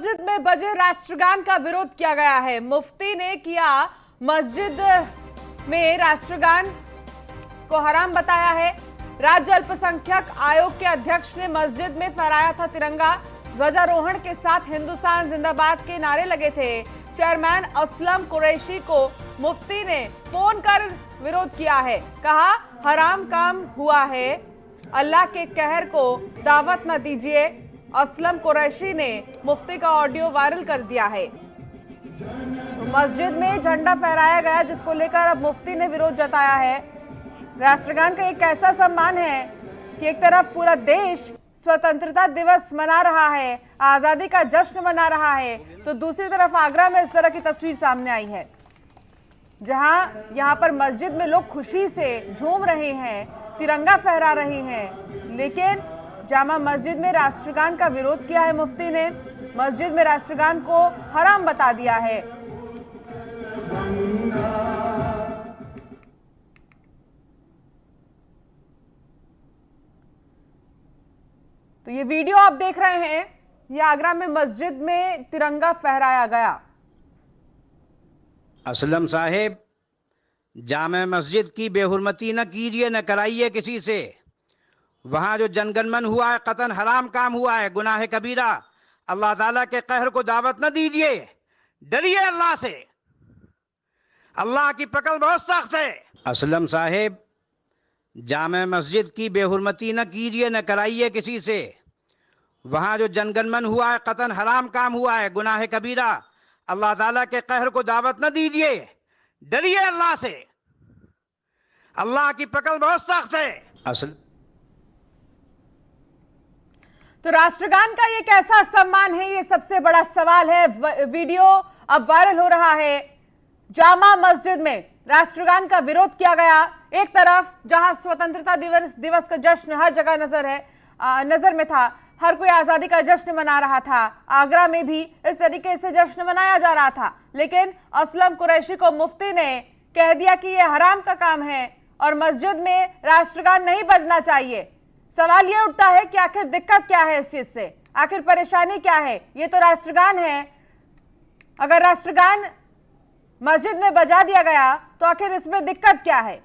मस्जिद में बजे राष्ट्रगान का विरोध किया गया है। मुफ्ती ने किया मस्जिद में राष्ट्रगान को हराम बताया है। राज्य अल्पसंख्यक आयोग के अध्यक्ष ने मस्जिद में फहराया था तिरंगा। ध्वजारोहण के साथ हिंदुस्तान जिंदाबाद के नारे लगे थे। चेयरमैन असलम कुरैशी को मुफ्ती ने फोन कर विरोध किया है। कहा हराम काम हुआ है, अल्लाह के कहर को दावत न दीजिए। असलम कुरैशी ने मुफ्ती का ऑडियो वायरल कर दिया है। तो मस्जिद में झंडा फहराया गया, जिसको लेकर अब मुफ्ती ने विरोध जताया है। राष्ट्रगान का एक ऐसा सम्मान है कि एक तरफ पूरा देश स्वतंत्रता दिवस मना रहा है, आजादी का जश्न मना रहा है, तो दूसरी तरफ आगरा में इस तरह की तस्वीर सामने आई है, जहां यहां पर मस्जिद में लोग खुशी से झूम रहे हैं, तिरंगा फहरा रहे हैं। लेकिन जामा मस्जिद में राष्ट्रगान का विरोध किया है मुफ्ती ने। मस्जिद में राष्ट्रगान को हराम बता दिया है। तो ये वीडियो आप देख रहे हैं, ये आगरा में मस्जिद में तिरंगा फहराया गया। असलम साहिब, जामे मस्जिद की बेहुरमती न कीजिए, न कराइए किसी से। वहां जो जनगणमन हुआ है कतन हराम काम हुआ है, गुनाह कबीरा। अल्लाह ताला के कहर को दावत न दीजिए, डरिए अल्लाह से। अल्लाह की पकड़ बहुत सख्त है। असलम साहिब, जामे मस्जिद की बेहुरमती न कीजिए, न कराइए किसी से। वहां जो जनगणमन हुआ है कतन हराम काम हुआ है, गुनाह कबीरा। अल्लाह ताला के कहर को दावत न दीजिए, डरिए अल्लाह से। अल्लाह की पकड़ बहुत सख्त है। तो राष्ट्रगान का ये कैसा सम्मान है, ये सबसे बड़ा सवाल है। वीडियो अब वायरल हो रहा है। जामा मस्जिद में राष्ट्रगान का विरोध किया गया। एक तरफ जहां स्वतंत्रता दिवस का जश्न हर जगह नजर में था, हर कोई आजादी का जश्न मना रहा था। आगरा में भी इस तरीके से जश्न मनाया जा रहा था, लेकिन असलम कुरैशी को मुफ्ती ने कह दिया कि यह हराम का काम है और मस्जिद में राष्ट्रगान नहीं बजना चाहिए। सवाल यह उठता है कि आखिर दिक्कत क्या है इस चीज से, आखिर परेशानी क्या है। ये तो राष्ट्रगान है, अगर राष्ट्रगान मस्जिद में बजा दिया गया तो आखिर इसमें दिक्कत क्या है।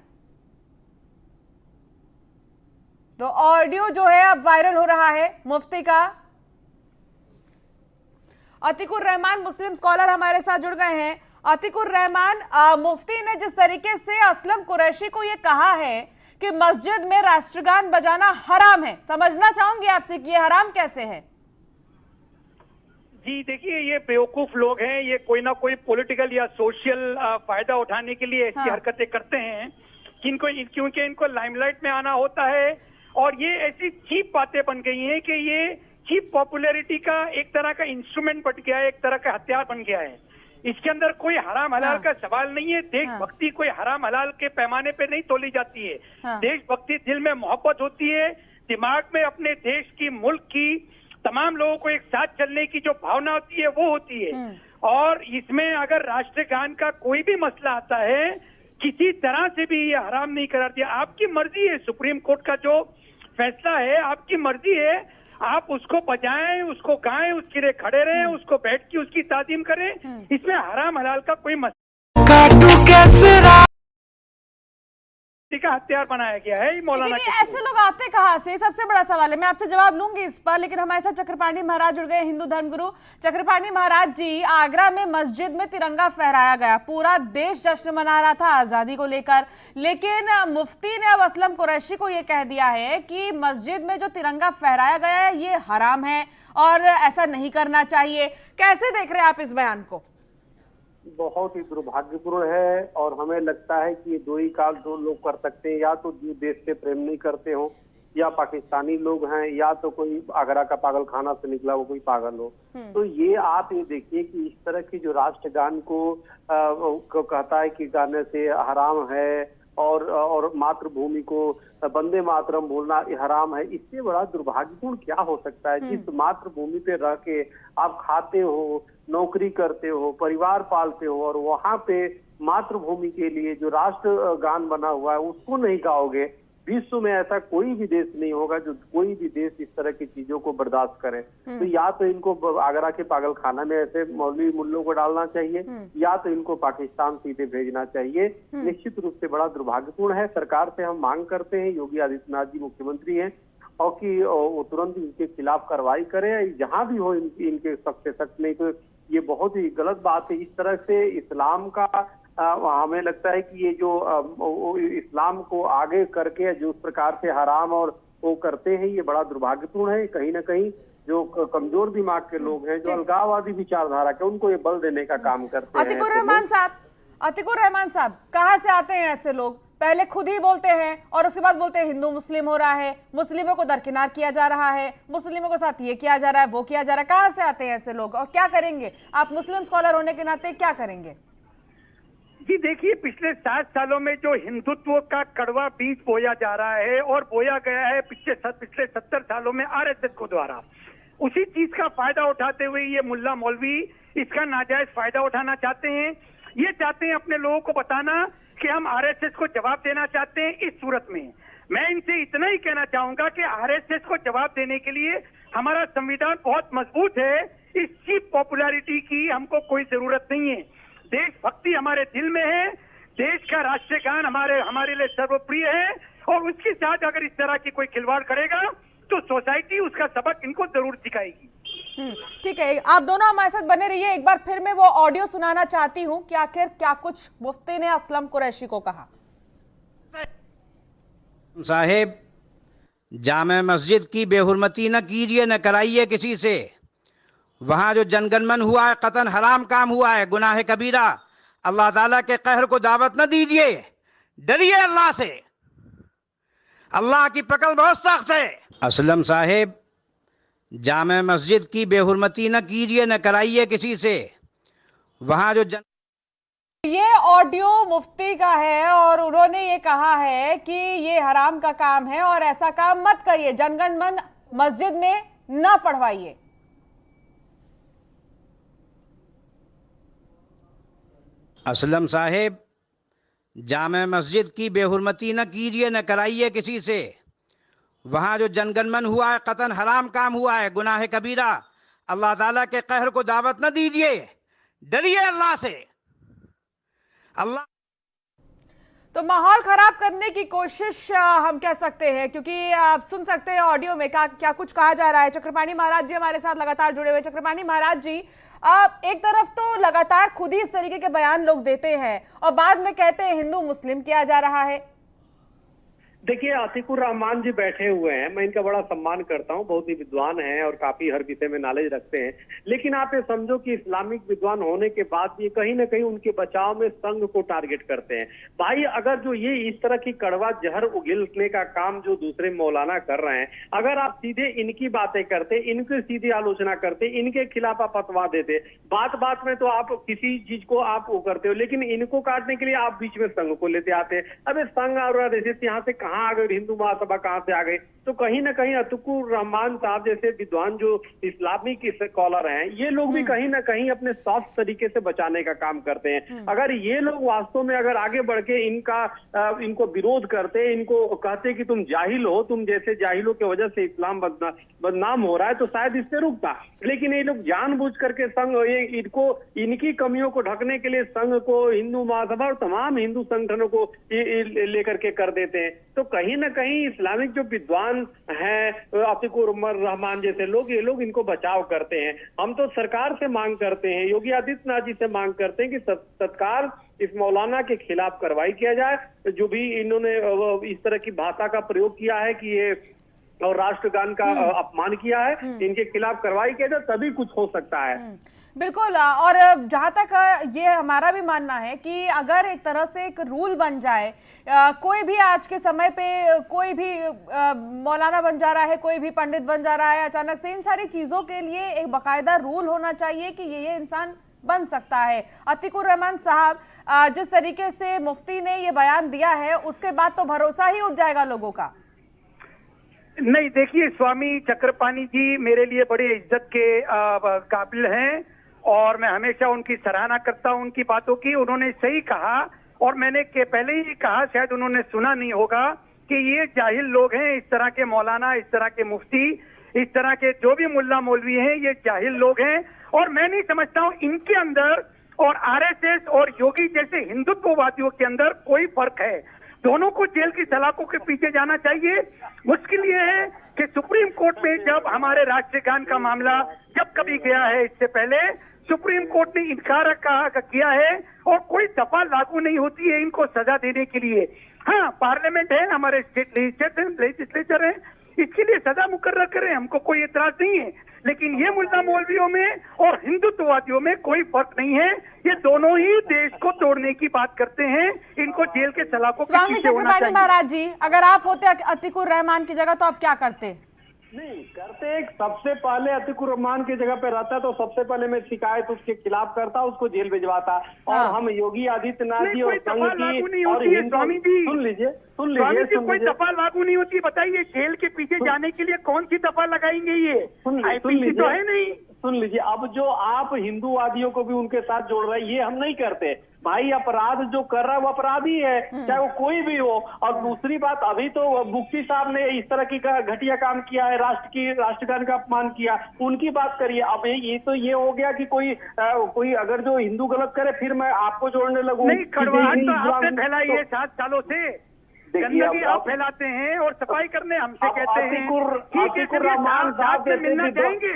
तो ऑडियो जो है अब वायरल हो रहा है मुफ्ती का। अतीकुर रहमान मुस्लिम स्कॉलर हमारे साथ जुड़ गए हैं। अतीकुर रहमान, मुफ्ती ने जिस तरीके से असलम कुरैशी को यह कहा है कि मस्जिद में राष्ट्रगान बजाना हराम है, समझना चाहूंगी आपसे कि ये हराम कैसे है। जी देखिए, ये बेवकूफ लोग हैं, ये कोई ना कोई पॉलिटिकल या सोशल फायदा उठाने के लिए ऐसी हरकतें करते हैं क्योंकि इनको लाइमलाइट में आना होता है। और ये ऐसी चीप बातें बन गई हैं कि ये चीप पॉपुलैरिटी का एक तरह का इंस्ट्रूमेंट बन गया है, एक तरह का हथियार बन गया है। इसके अंदर कोई हराम हलाल का सवाल नहीं है। देशभक्ति कोई हराम हलाल के पैमाने पे नहीं तोली जाती है। देशभक्ति दिल में मोहब्बत होती है, दिमाग में अपने देश की, मुल्क की, तमाम लोगों को एक साथ चलने की जो भावना होती है वो होती है। और इसमें अगर राष्ट्रगान का कोई भी मसला आता है, किसी तरह से भी ये हराम नहीं करार दिया। आपकी मर्जी है, सुप्रीम कोर्ट का जो फैसला है आपकी मर्जी है, आप उसको बजाएं, उसको गाएं, उसके लिए खड़े रहें, उसको बैठ के उसकी तादीम करें। इसमें हराम हलाल का कोई मसला का हथियार बनाया गया है मौलाना। ऐसे लोग आते कहां से, सबसे बड़ा सवाल है। मैं आपसे जवाब लूंगी इस पर, लेकिन हमारे साथ चक्रपाणी महाराज जुड़ गए, हिंदू धर्मगुरु। चक्रपाणी महाराज जी, आगरा में मस्जिद में तिरंगा फहराया गया, पूरा देश जश्न मना रहा था आजादी को लेकर, लेकिन मुफ्ती ने अब असलम कुरैशी को यह कह दिया है कि मस्जिद में जो तिरंगा फहराया गया है ये हराम है और ऐसा नहीं करना चाहिए। कैसे देख रहे हैं आप इस बयान को? बहुत ही दुर्भाग्यपूर्ण है और हमें लगता है कि ये दो ही काम दो लोग कर सकते हैं, या तो जो देश से प्रेम नहीं करते हो, या पाकिस्तानी लोग हैं, या तो कोई आगरा का पागल खाना से निकला वो कोई पागल हो। तो ये आप ये देखिए कि इस तरह की जो राष्ट्रगान को कहता है कि गाने से हराम है और मातृभूमि को वंदे मातरम बोलना हराम है, इससे बड़ा दुर्भाग्यपूर्ण क्या हो सकता है। जिस मातृभूमि पे रह के आप खाते हो, नौकरी करते हो, परिवार पालते हो, और वहां पे मातृभूमि के लिए जो राष्ट्र गान बना हुआ है उसको नहीं गाओगे, विश्व में ऐसा कोई भी देश नहीं होगा जो कोई भी देश इस तरह की चीजों को बर्दाश्त करे। तो या तो इनको आगरा के पागल खाना में ऐसे मौलवी मुल्लों को डालना चाहिए, या तो इनको पाकिस्तान सीधे भेजना चाहिए। निश्चित रूप से बड़ा दुर्भाग्यपूर्ण है। सरकार से हम मांग करते हैं, योगी आदित्यनाथ जी मुख्यमंत्री हैं, और कि वो तुरंत इनके खिलाफ कार्रवाई करें, जहां भी हो इनके सख्त से सख्त। नहीं तो ये बहुत ही गलत बात है। इस तरह से इस्लाम का हमें लगता है कि ये जो इस्लाम को आगे करके जो उस प्रकार से हराम और वो करते हैं, ये बड़ा दुर्भाग्यपूर्ण है। कहीं ना कहीं जो कमजोर दिमाग के लोग हैं, जो अलगाववादी विचारधारा के, उनको ये बल देने का काम करते हैं। अतिकुर रहमान साहब, कहाँ से आते हैं ऐसे लोग? पहले खुद ही बोलते हैं और उसके बाद बोलते हैं हिंदू मुस्लिम हो रहा है, मुस्लिमों को दरकिनार किया जा रहा है, मुस्लिमों के साथ ये किया जा रहा है, वो किया जा रहा है। कहाँ से आते हैं ऐसे लोग और क्या करेंगे? आप मुस्लिम स्कॉलर होने के नाते क्या करेंगे? जी देखिए, पिछले 7 सालों में जो हिंदुत्व का कड़वा बीज बोया जा रहा है और बोया गया है पिछले 70 सालों में आरएसएस को द्वारा, उसी चीज का फायदा उठाते हुए ये मुल्ला मौलवी इसका नाजायज फायदा उठाना चाहते हैं। ये चाहते हैं अपने लोगों को बताना कि हम आरएसएस को जवाब देना चाहते हैं। इस सूरत में मैं इनसे इतना ही कहना चाहूंगा कि आरएसएस को जवाब देने के लिए हमारा संविधान बहुत मजबूत है। इस चीप पॉपुलैरिटी की हमको कोई जरूरत नहीं है। देशभक्ति हमारे दिल में है, देश का राष्ट्रीय गान हमारे लिए सर्वप्रिय है, और उसके साथ अगर इस तरह की कोई खिलवाड़ करेगा तो सोसाइटी उसका सबक इनको जरूर सिखाएगी। ठीक है, आप दोनों हमारे साथ बने रहिए। एक बार फिर मैं वो ऑडियो सुनाना चाहती हूँ कि आखिर क्या कुछ मुफ्ती ने असलम कुरैशी को कहा। साहेब, जामे मस्जिद की बेहुरमती न कीजिए, न कराइए किसी से। वहां जो जनगणमन हुआ है, कतन हराम काम हुआ है, गुनाह कबीरा। अल्लाह ताला के कहर को दावत न दीजिए, डरिए अल्लाह से। अल्लाह की पकड़ बहुत सख्त है। असलम साहेब, जामे मस्जिद की बेहुरमती न कीजिए, न कराइए किसी से। वहां जो ये ऑडियो मुफ्ती का है और उन्होंने ये कहा है कि ये हराम का काम है और ऐसा काम मत करिए, जनगणमन मस्जिद में न पढ़वाइए। असलम साहेब, जामे मस्जिद की बेहुरमती न कीजिए, न कराइए किसी से। वहां जो जनगणमन हुआ है, कतन हराम काम हुआ है, गुनाह कबीरा। अल्लाह ताला के कहर को दावत न दीजिए, डरिए अल्लाह से। अल्लाह तो माहौल खराब करने की कोशिश हम कह सकते हैं, क्योंकि आप सुन सकते हैं ऑडियो में क्या कुछ कहा जा रहा है। चक्रपाणी महाराज जी हमारे साथ लगातार जुड़े हुए। चक्रपाणी महाराज जी, एक तरफ तो लगातार खुद ही इस तरीके के बयान लोग देते हैं और बाद में कहते हैं हिंदू मुस्लिम किया जा रहा है। देखिए, आतिकुर रहमान जी बैठे हुए हैं, मैं इनका बड़ा सम्मान करता हूं, बहुत ही विद्वान हैं और काफी हर विषय में नॉलेज रखते हैं। लेकिन आप ये समझो कि इस्लामिक विद्वान होने के बाद भी कहीं ना कहीं उनके बचाव में संघ को टारगेट करते हैं। भाई, अगर जो ये इस तरह की कड़वा जहर उगलने का काम जो दूसरे मौलाना कर रहे हैं, अगर आप सीधे इनकी बातें करते, इनकी सीधी आलोचना करते, इनके खिलाफ आप फतवा देते, बात बात में तो आप किसी चीज को आप वो करते हो, लेकिन इनको काटने के लिए आप बीच में संघ को लेते आते हैं। अब संघ और यहाँ से कहाँ आ गए, हिंदू महासभा कहां से आ गए? तो कहीं ना कहीं अतिकुर रहमान साहब जैसे विद्वान जो इस्लामिक स्कॉलर हैं, ये लोग भी कहीं ना कहीं अपने सॉफ्ट तरीके से बचाने का काम करते हैं। अगर ये लोग वास्तव में अगर आगे बढ़ के इनको विरोध करते, इनको कहते कि तुम जाहिल हो, तुम जैसे जाहिलों की वजह से इस्लाम बदनाम हो रहा है, तो शायद इससे रुकता। लेकिन ये लोग जानबूझ करके संघ इनकी कमियों को ढकने के लिए संघ को, हिंदू महासभा और तमाम हिंदू संगठनों को लेकर के कर देते हैं। तो कहीं ना कहीं इस्लामिक जो विद्वान हैं, अतिकुर रहमान जैसे लोग, ये लोग इनको बचाव करते हैं। हम तो सरकार से मांग करते हैं, योगी आदित्यनाथ जी से मांग करते हैं कि तत्काल इस मौलाना के खिलाफ कार्रवाई किया जाए। जो भी इन्होंने इस तरह की भाषा का प्रयोग किया है कि ये और राष्ट्रगान का अपमान किया है, इनके खिलाफ कार्रवाई किया जाए, तभी कुछ हो सकता है। बिल्कुल। और जहां तक ये हमारा भी मानना है कि अगर एक तरह से एक रूल बन जाए, कोई भी आज के समय पे कोई भी मौलाना बन जा रहा है, कोई भी पंडित बन जा रहा है अचानक से, इन सारी चीजों के लिए एक बाकायदा रूल होना चाहिए कि ये इंसान बन सकता है। अतिकुर रहमान साहब, जिस तरीके से मुफ्ती ने ये बयान दिया है, उसके बाद तो भरोसा ही उठ जाएगा लोगों का। नहीं, देखिए, स्वामी चक्रपाणी जी मेरे लिए बड़े इज्जत के काबिल हैं और मैं हमेशा उनकी सराहना करता हूं उनकी बातों की। उन्होंने सही कहा और मैंने पहले ही कहा, शायद उन्होंने सुना नहीं होगा कि ये जाहिल लोग हैं, इस तरह के मौलाना, इस तरह के मुफ्ती, इस तरह के जो भी मुल्ला मौलवी हैं, ये जाहिल लोग हैं। और मैं नहीं समझता हूँ इनके अंदर और आरएसएस और योगी जैसे हिंदुत्ववादियों के अंदर कोई फर्क है। दोनों को जेल की सलाखों के पीछे जाना चाहिए। मुश्किल ये है कि सुप्रीम कोर्ट में जब हमारे राष्ट्रगान का मामला जब कभी गया है, इससे पहले सुप्रीम कोर्ट ने इनकार किया है और कोई दफा लागू नहीं होती है इनको सजा देने के लिए। हाँ, पार्लियामेंट है, हमारे स्टेट लेजिस्लेचर है, इसके लिए सजा मुकर्रर करें, हमको कोई एतराज नहीं है। लेकिन ये मुल्ला मौलवियों में और हिंदुत्ववादियों में कोई फर्क नहीं है। ये दोनों ही देश को तोड़ने की बात करते हैं। इनको जेल के सलाखों के स्वामी पीछे होना चक्रपाणी चाहिए। महाराज जी, अगर आप होते अतीकुर रहमान की जगह तो आप क्या करते? नहीं करते, सबसे पहले अतीकुर रहमान की जगह पे रहता तो सबसे पहले मैं शिकायत उसके खिलाफ करता, उसको जेल भिजवाता। और हाँ। हम योगी आदित्यनाथ नहीं, जी और कोई संघ दफा लागू नहीं की और होती है, स्वामी जी। सुन लीजिए स्वामी जी, कोई दफा लागू नहीं होती। बताइए, जेल के पीछे जाने के लिए कौन सी दफा लगाएंगे? ये आईपीसी तो है नहीं। सुन लीजिए, अब जो आप हिंदूवादियों को भी उनके साथ जोड़ रहे हैं, ये हम नहीं करते भाई। अपराध जो कर रहा है वो अपराधी है, चाहे वो कोई भी हो। और दूसरी बात, अभी तो मुफ्ती साहब ने इस तरह की घटिया काम किया है, राष्ट्रगान का अपमान किया, उनकी बात करिए। अब ये तो ये हो गया कि कोई अगर जो हिंदू गलत करे फिर मैं आपको जोड़ने लगूं। नहीं, कड़वाहट तो आपने फैलाई है 7 सालों से। गंदगी आप फैलाते हैं और सफाई करने हमसे कहते हैं। ठीक है, चलिए साथ में मिलना चाहेंगे,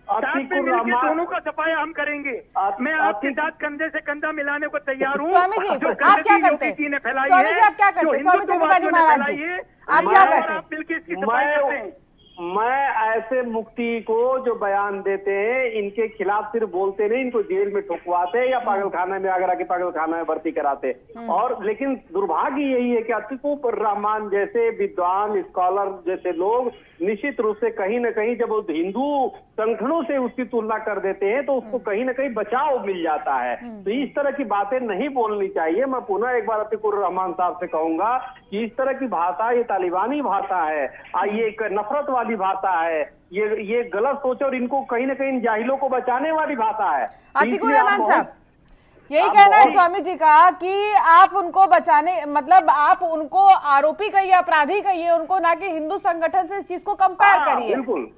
साथ में मिलकर दोनों का सफाया हम करेंगे। मैं आपके साथ कंधे से कंधा मिलाने को तैयार हूँ। स्वामी जी, जो आप क्या गंदगी करते? योगी जी ने फैलाई स्वामी है, जी, आप क्या करते? जो स्वामी चक्रपाणी हिंदुत्ववादियों ने महाराज जी, फैलाई है, आप क्या और करते? आप मिलकर इसकी सफाई करते हैं। मैं ऐसे मुफ्ती को जो बयान देते हैं इनके खिलाफ सिर्फ बोलते नहीं, इनको जेल में ठुकवाते या पागलखाना में, आगरा के पागलखाना में भर्ती कराते। और लेकिन दुर्भाग्य यही है कि अतीकुर रहमान जैसे विद्वान स्कॉलर जैसे लोग निश्चित रूप से कहीं न कहीं जब हिंदू संगठनों से उसकी तुलना कर देते हैं तो उसको कहीं न कहीं बचाव मिल जाता है। तो इस तरह की बातें नहीं बोलनी चाहिए। मैं पुनः एक बार अतीकुर रहमान साहब से कहूंगा कि इस तरह की भाषा ये तालिबानी भाषा है, ये एक नफरत वाली भाषा है, ये गलत सोच और इनको कहीं न कहीं जाहिलों को बचाने वाली भाषा है। अतीकुर रहमान साहब, यही कहना है स्वामी जी का कि आप उनको बचाने, मतलब आप उनको आरोपी कहिए, अपराधी कहिए उनको, ना कि हिंदू संगठन से इस चीज को कंपेयर करिए। बिल्कुल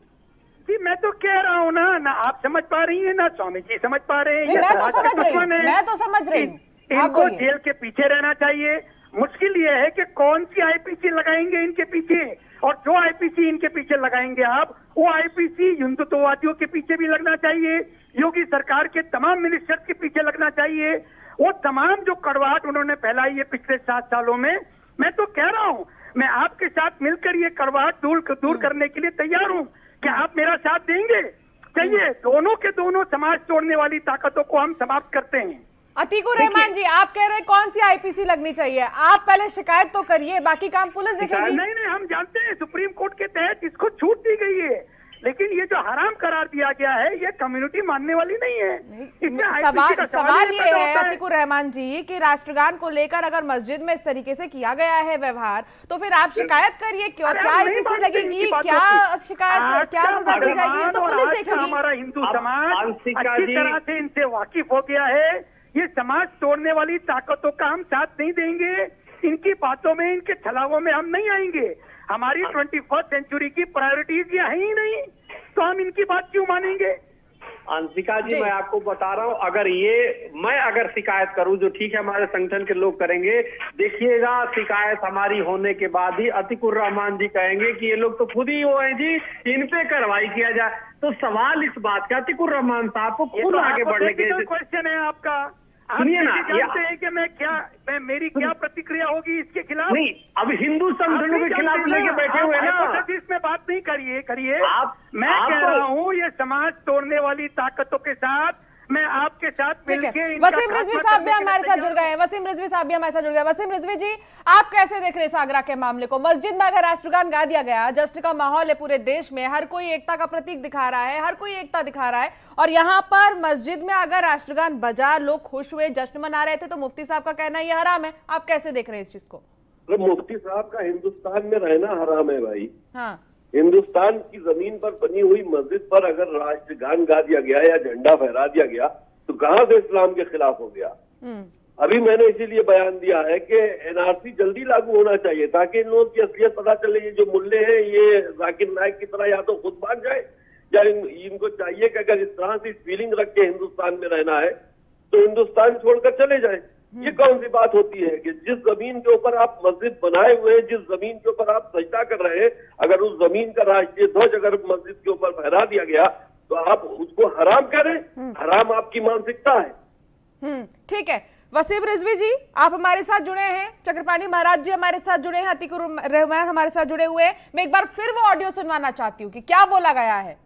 जी, मैं तो कह रहा हूँ ना आप समझ पा रही हैं, ना स्वामी जी समझ पा रहे हैं। मैं तो समझ रही हूँ, इनको जेल के पीछे रहना चाहिए। मुश्किल ये है कि कौन सी आईपीसी लगाएंगे इनके पीछे, और जो आईपीसी इनके पीछे लगाएंगे आप, वो आईपीसी हिंदुत्ववादियों के पीछे भी लगना चाहिए, योगी सरकार के तमाम मिनिस्टर्स के पीछे लगना चाहिए। वो तमाम जो कड़वाहट उन्होंने फैलाई है पिछले 7 सालों में, मैं तो कह रहा हूँ मैं आपके साथ मिलकर ये कड़वाहट दूर करने के लिए तैयार हूँ। क्या आप मेरा साथ देंगे? चाहिए, दोनों के दोनों समाज तोड़ने वाली ताकतों को हम समाप्त करते हैं। अतीकुर रहमान जी, आप कह रहे हैं कौन सी आईपीसी लगनी चाहिए? आप पहले शिकायत तो करिए, बाकी काम पुलिस देखेगी। नहीं, हम जानते हैं सुप्रीम कोर्ट के तहत इसको छूट दी गई है, लेकिन ये जो हराम करार दिया गया है ये कम्युनिटी मानने वाली नहीं है। सवाल ये है अतीकुर रहमान जी कि राष्ट्रगान को लेकर अगर मस्जिद में इस तरीके से किया गया है व्यवहार, तो फिर आप शिकायत करिए। क्यों, क्या आईपीसी लगेगी, क्या शिकायत, क्या सजा दी जाएगी, तो पुलिस देखेगी। हमारा हिंदू समाज अच्छी तरह से इनसे वाकिफ हो गया है। ये समाज तोड़ने वाली ताकतों का हम साथ नहीं देंगे। इनकी बातों में, इनके छलावों में हम नहीं आएंगे। हमारी 21st सेंचुरी की प्रायोरिटीज ये है ही नहीं, तो हम इनकी बात क्यों मानेंगे? अंशिका जी, मैं आपको बता रहा हूँ, मैं अगर शिकायत करूँ, जो ठीक है हमारे संगठन के लोग करेंगे, देखिएगा शिकायत हमारी होने के बाद ही अतीकुर रहमान जी कहेंगे कि ये लोग तो खुद ही वो हैं जी, इन पे कार्रवाई किया जाए। तो सवाल इस बात का अतीकुर रहमान साहब को खुद आगे बढ़ने के क्वेश्चन है आपका। सुनिए ना, जानते हैं कि मेरी क्या प्रतिक्रिया होगी इसके खिलाफ? नहीं, अब हिंदू संगठनों के खिलाफ लेके बैठे हुए ना, इसमें बात नहीं करिए। मैं कह रहा हूँ ये समाज तोड़ने वाली ताकतों के साथ मैं आपके साथ मिलकर। वसीम रिजवी साहब भी हमारे साथ जुड़ गए हैं। वसीम रिजवी जी, आप कैसे देख रहे हैं आगरा के मामले को? मस्जिद में अगर राष्ट्रगान गा दिया गया, जश्न का माहौल है पूरे देश में, हर कोई एकता का प्रतीक दिखा रहा है, हर कोई एकता दिखा रहा है, और यहाँ पर मस्जिद में अगर राष्ट्रगान बजा, लोग खुश हुए, जश्न मना रहे थे, तो मुफ्ती साहब का कहना ये हराम है। आप कैसे देख रहे हैं इस चीज को? मुफ्ती साहब का हिंदुस्तान में रहना हराम है भाई। हाँ, हिंदुस्तान की जमीन पर बनी हुई मस्जिद पर अगर राष्ट्रगान गा दिया गया या झंडा फहरा दिया गया तो कहां से इस्लाम के खिलाफ हो गया? अभी मैंने इसीलिए बयान दिया है कि एनआरसी जल्दी लागू होना चाहिए ताकि इन लोगों की असलियत पता चले। ये जो मुल्ले हैं ये जाकिर नाइक की तरह या तो खुद भाग जाए या इनको चाहिए कि अगर इस तरह से फीलिंग रख के हिंदुस्तान में रहना है तो हिंदुस्तान छोड़कर चले जाए। ये कौन सी बात होती है कि जिस जमीन के ऊपर आप मस्जिद बनाए हुए हैं, जिस जमीन के ऊपर आप सजदा कर रहे हैं, अगर उस जमीन का राष्ट्रीय ध्वज अगर मस्जिद के ऊपर फहरा दिया गया तो आप उसको हराम करें। हराम आपकी मानसिकता है। ठीक है, वसीम रिजवी जी आप हमारे साथ जुड़े हैं, चक्रपाणी महाराज जी हमारे साथ जुड़े हैं, अतीकुर रहमान हमारे साथ जुड़े हुए हैं। मैं एक बार फिर वो ऑडियो सुनवाना चाहती हूँ कि क्या बोला गया है।